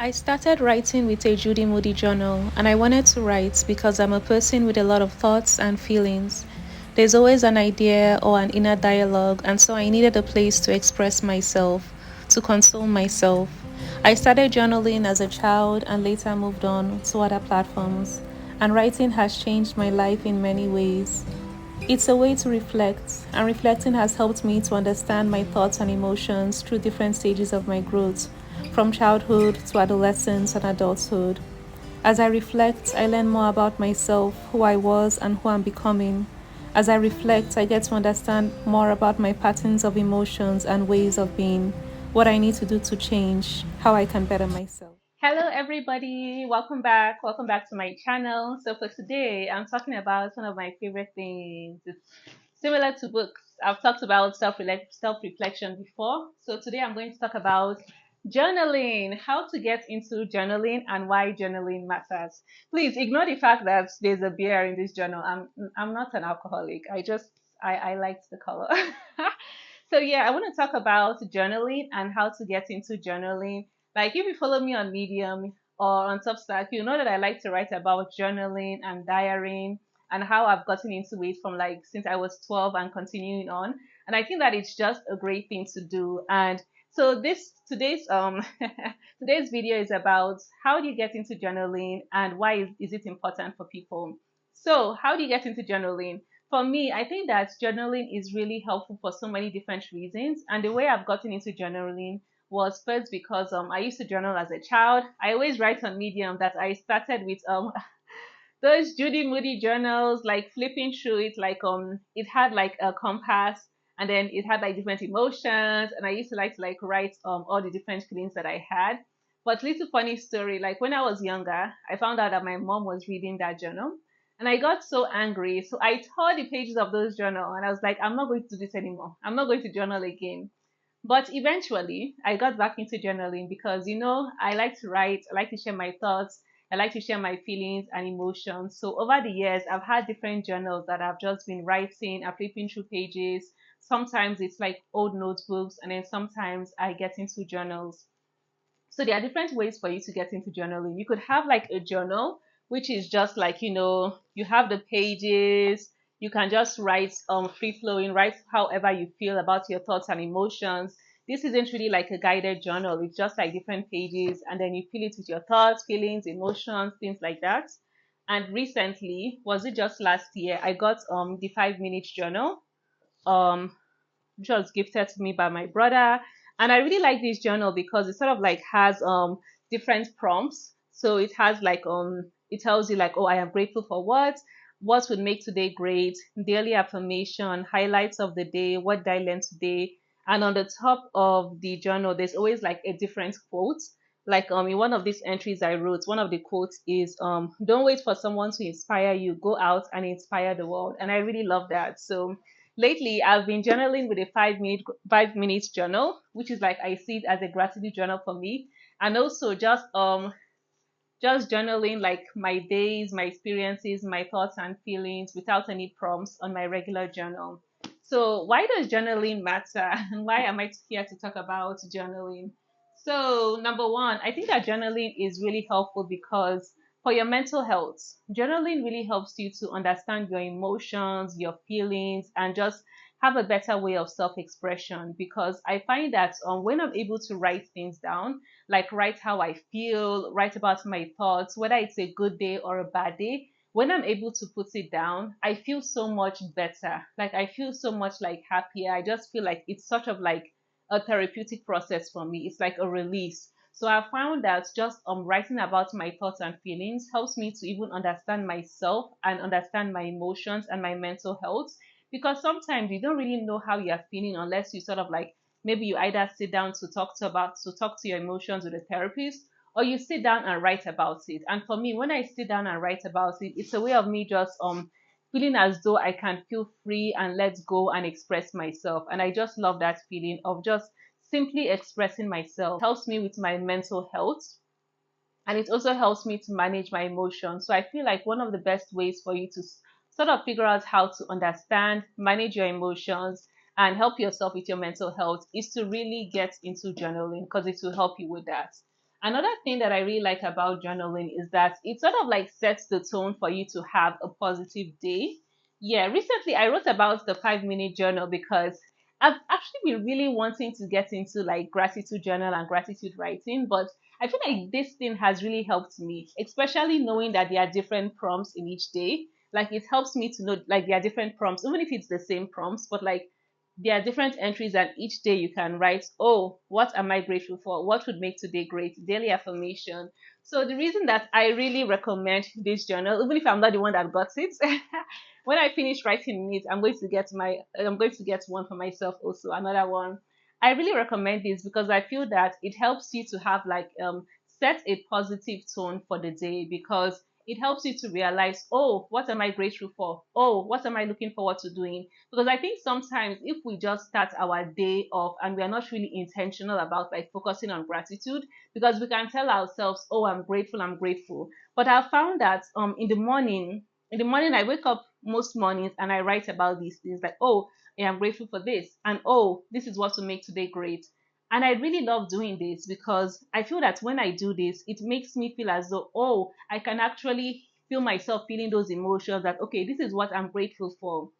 I started writing with a Judy Moody journal, and I wanted to write because I'm a person with a lot of thoughts and feelings. There's always an idea or an inner dialogue, and so I needed a place to express myself, to console myself. I started journaling as a child and later moved on to other platforms, and writing has changed my life in many ways. It's a way to reflect, and reflecting has helped me to understand my thoughts and emotions through different stages of my growth, from childhood to adolescence and adulthood. As I reflect, I learn more about myself, who I was, and who I'm becoming. As I reflect, I get to understand more about my patterns of emotions and ways of being, what I need to do to change, how I can better myself. Hello, everybody. Welcome back. Welcome back to my channel. So, for today, I'm talking about one of my favorite things. It's similar to books. I've talked about self reflection before. So, today, I'm going to talk about journaling, how to get into journaling, and why journaling matters. Please ignore the fact that there's a beer in this journal. I'm not an alcoholic. I liked the color. So, yeah, I want to talk about journaling and how to get into journaling. Like if you follow me on Medium or on Substack, you know that I like to write about journaling and diarying and how I've gotten into it from like since I was 12 and continuing on. And I think that it's just a great thing to do. And so this today's today's video is about how do you get into journaling and why is it important for people. So how do you get into journaling? For me, I think that journaling is really helpful for so many different reasons. And the way I've gotten into journaling was first because I used to journal as a child. I always write on Medium that I started with those Judy Moody journals, like flipping through it, like it had like a compass and then it had like different emotions, and I used to like write all the different feelings that I had. But little funny story, like when I was younger, I found out that my mom was reading that journal. And I got so angry. So I tore the pages of those journal and I was like, I'm not going to do this anymore. I'm not going to journal again. But eventually, I got back into journaling because, I like to write, I like to share my thoughts, I like to share my feelings and emotions. So over the years, I've had different journals that I've just been writing, I'm flipping through pages. Sometimes it's like old notebooks, and then sometimes I get into journals. So there are different ways for you to get into journaling. You could have like a journal, which is just like, you have the pages, you can just write free flowing, write however you feel about your thoughts and emotions. This isn't really like a guided journal. It's just like different pages and then you fill it with your thoughts, feelings, emotions, things like that. And recently, was it just last year, I got the 5 minute journal. Um which was gifted to me by my brother. And I really like this journal because it sort of like has different prompts. So it has like it tells you like, oh, I am grateful for what would make today great, daily affirmation, highlights of the day, what did I learn today. And on the top of the journal, there's always like a different quote. Like in one of these entries I wrote, one of the quotes is don't wait for someone to inspire you, go out and inspire the world. And I really love that. So lately I've been journaling with a 5 minutes journal, which is like I see it as a gratitude journal for me. And also just journaling like my days, my experiences, my thoughts and feelings without any prompts on my regular journal. So why does journaling matter and why am I here to talk about journaling? So number one, I think that journaling is really helpful because for your mental health, journaling really helps you to understand your emotions, your feelings, and just have a better way of self-expression. Because I find that when I'm able to write things down, like write how I feel, write about my thoughts, whether it's a good day or a bad day. When I'm able to put it down, I feel so much better. Like I feel so much like happier. I just feel like it's sort of like a therapeutic process for me. It's like a release. So I found that just writing about my thoughts and feelings helps me to even understand myself and understand my emotions and my mental health. Because sometimes you don't really know how you're feeling unless you sort of like maybe you either sit down to talk to your emotions with a therapist, or you sit down and write about it. And for me, when I sit down and write about it, it's a way of me just feeling as though I can feel free and let go and express myself. And I just love that feeling of just simply expressing myself. It helps me with my mental health, and it also helps me to manage my emotions. So I feel like one of the best ways for you to sort of figure out how to understand, manage your emotions, and help yourself with your mental health is to really get into journaling because it will help you with that. Another thing that I really like about journaling is that it sort of like sets the tone for you to have a positive day. Yeah, recently I wrote about the 5 minute journal because I've actually been really wanting to get into like gratitude journal and gratitude writing, but I feel like this thing has really helped me, especially knowing that there are different prompts in each day. Like it helps me to know like there are different prompts, even if it's the same prompts, but like there are different entries, and each day you can write, oh, what am I grateful for? What would make today great? Daily affirmation. So the reason that I really recommend this journal, even if I'm not the one that got it, when I finish writing it, I'm going to get one for myself also, another one. I really recommend this because I feel that it helps you to have like set a positive tone for the day, because it helps you to realize, oh, what am I grateful for? Oh, what am I looking forward to doing? Because I think sometimes if we just start our day off and we are not really intentional about like focusing on gratitude, because we can tell ourselves, oh, I'm grateful. But I've found that in the morning I wake up most mornings and I write about these things like, oh, I am grateful for this, and oh, this is what will make today great. And I really love doing this because I feel that when I do this, it makes me feel as though, oh, I can actually feel myself feeling those emotions that, okay, this is what I'm grateful for.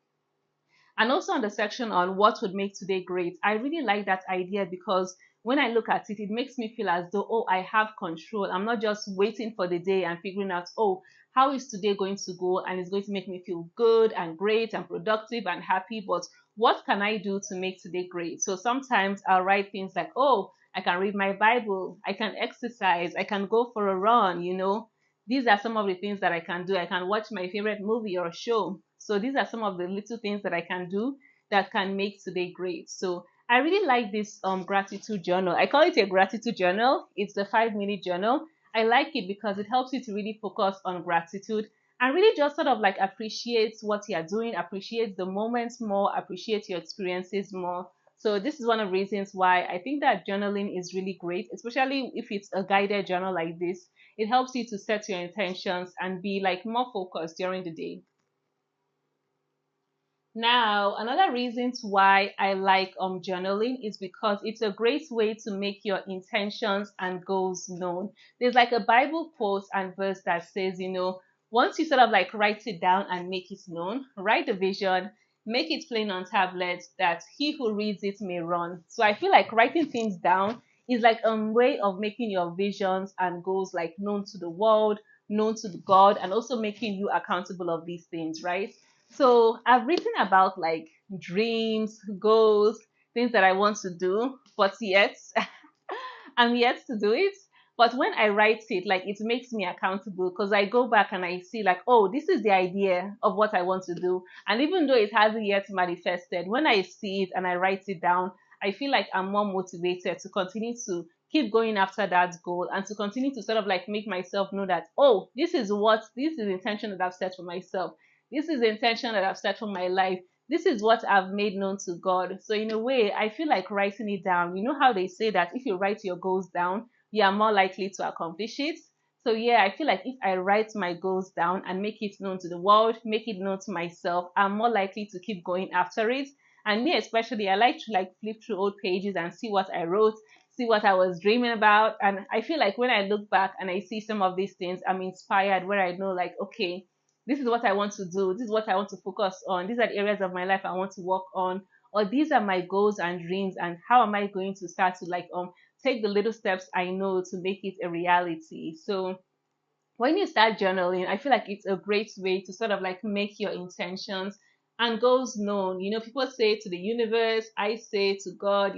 And also on the section on what would make today great, I really like that idea because when I look at it, it makes me feel as though, oh, I have control. I'm not just waiting for the day and figuring out, oh, how is today going to go? And it's going to make me feel good and great and productive and happy. But what can I do to make today great? So sometimes I'll write things like, oh, I can read my Bible, I can exercise, I can go for a run. These are some of the things that I can do. I can watch my favorite movie or show. So these are some of the little things that I can do that can make today great. So I really like this gratitude journal. I call it a gratitude journal. It's a 5 minute journal. I like it because it helps you to really focus on gratitude and really just sort of like appreciate what you're doing, appreciate the moments more, appreciate your experiences more. So this is one of the reasons why I think that journaling is really great, especially if it's a guided journal like this. It helps you to set your intentions and be like more focused during the day. Now, another reasons why I like journaling is because it's a great way to make your intentions and goals known. There's like a Bible quote and verse that says, once you sort of like write it down and make it known, write the vision, make it plain on tablets that he who reads it may run. So I feel like writing things down is like a way of making your visions and goals like known to the world, known to God, and also making you accountable of these things, right? So I've written about like dreams, goals, things that I want to do, but yet I'm yet to do it. But when I write it, like it makes me accountable because I go back and I see like, oh, this is the idea of what I want to do. And even though it hasn't yet manifested, when I see it and I write it down, I feel like I'm more motivated to continue to keep going after that goal and to continue to sort of like make myself know that, oh, this is the intention that I've set for myself. This is the intention that I've set for my life. This is what I've made known to God. So in a way, I feel like writing it down. You know how they say that if you write your goals down, you are more likely to accomplish it. So yeah, I feel like if I write my goals down and make it known to the world, make it known to myself, I'm more likely to keep going after it. And me especially, I like to like flip through old pages and see what I wrote, see what I was dreaming about. And I feel like when I look back and I see some of these things, I'm inspired where I know like, okay, this is what I want to do. This is what I want to focus on. These are the areas of my life I want to work on. Or these are my goals and dreams. And how am I going to start to like take the little steps I know to make it a reality? So when you start journaling, I feel like it's a great way to sort of like make your intentions and goals known. People say to the universe, I say to God,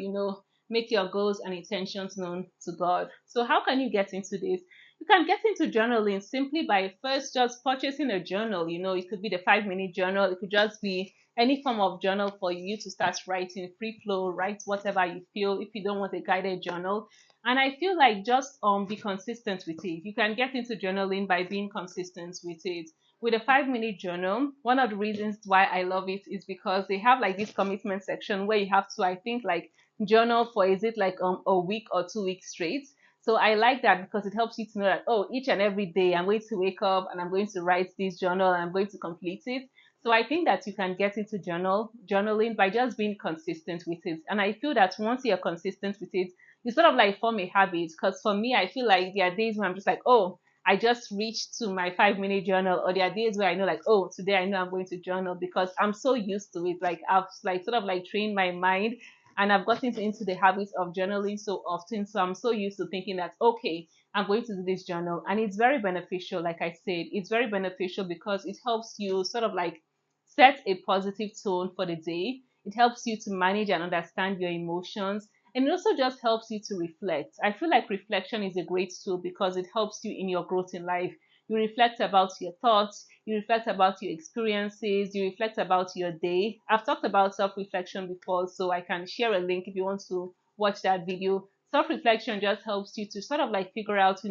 make your goals and intentions known to God. So how can you get into this? You can get into journaling simply by first just purchasing a journal. It could be the 5 minute journal, it could just be any form of journal for you to start writing free flow, write whatever you feel. If you don't want a guided journal, and I feel like just be consistent with it. You can get into journaling by being consistent with it. With a 5 minute journal, one of the reasons why I love it is because they have like this commitment section where you have to, I think, like journal for, is it like a week or 2 weeks straight. So I like that because it helps you to know that, oh, each and every day I'm going to wake up and I'm going to write this journal and I'm going to complete it. So I think that you can get into journaling by just being consistent with it. And I feel that once you're consistent with it, you sort of like form a habit. Because for me, I feel like there are days when I'm just like, oh, I just reached to my 5 minute journal, or there are days where I know like, oh, today I know I'm going to journal because I'm so used to it. Like I've like sort of like trained my mind and I've gotten into the habits of journaling so often. So I'm so used to thinking that, okay, I'm going to do this journal. And it's very beneficial. Like I said, it's very beneficial because it helps you sort of like set a positive tone for the day. It helps you to manage and understand your emotions. And it also just helps you to reflect. I feel like reflection is a great tool because it helps you in your growth in life. You reflect about your thoughts, you reflect about your experiences, you reflect about your day. I've talked about self reflection before, so I can share a link if you want to watch that video. Self reflection just helps you to sort of like figure out,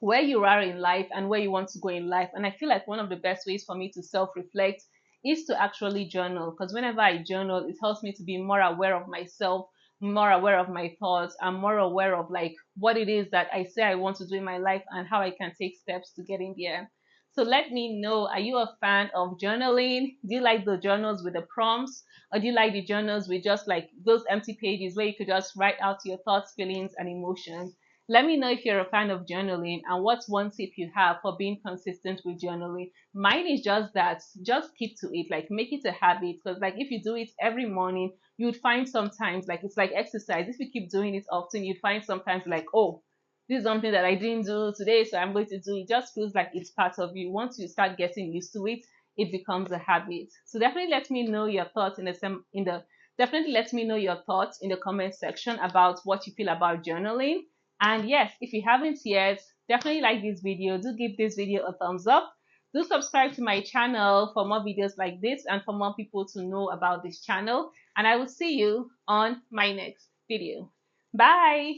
where you are in life and where you want to go in life. And I feel like one of the best ways for me to self reflect is to actually journal, because whenever I journal, it helps me to be more aware of myself, more aware of my thoughts, and more aware of like what it is that I say I want to do in my life and how I can take steps to getting there. So let me know, are you a fan of journaling? Do you like the journals with the prompts? Or do you like the journals with just like those empty pages where you could just write out your thoughts, feelings, and emotions? Let me know if you're a fan of journaling and what's one tip you have for being consistent with journaling. Mine is just that, just keep to it, like make it a habit. Because, like, if you do it every morning, you'd find sometimes, like, it's like exercise. If you keep doing it often, you'd find sometimes, like, oh, this is something that I didn't do today, so I'm going to do it. It just feels like it's part of you. Once you start getting used to it, it becomes a habit. So definitely let me know your thoughts in the definitely let me know your thoughts in the comment section about what you feel about journaling. And yes, if you haven't yet, definitely like this video. Do give this video a thumbs up. Do subscribe to my channel for more videos like this and for more people to know about this channel. And I will see you on my next video. Bye.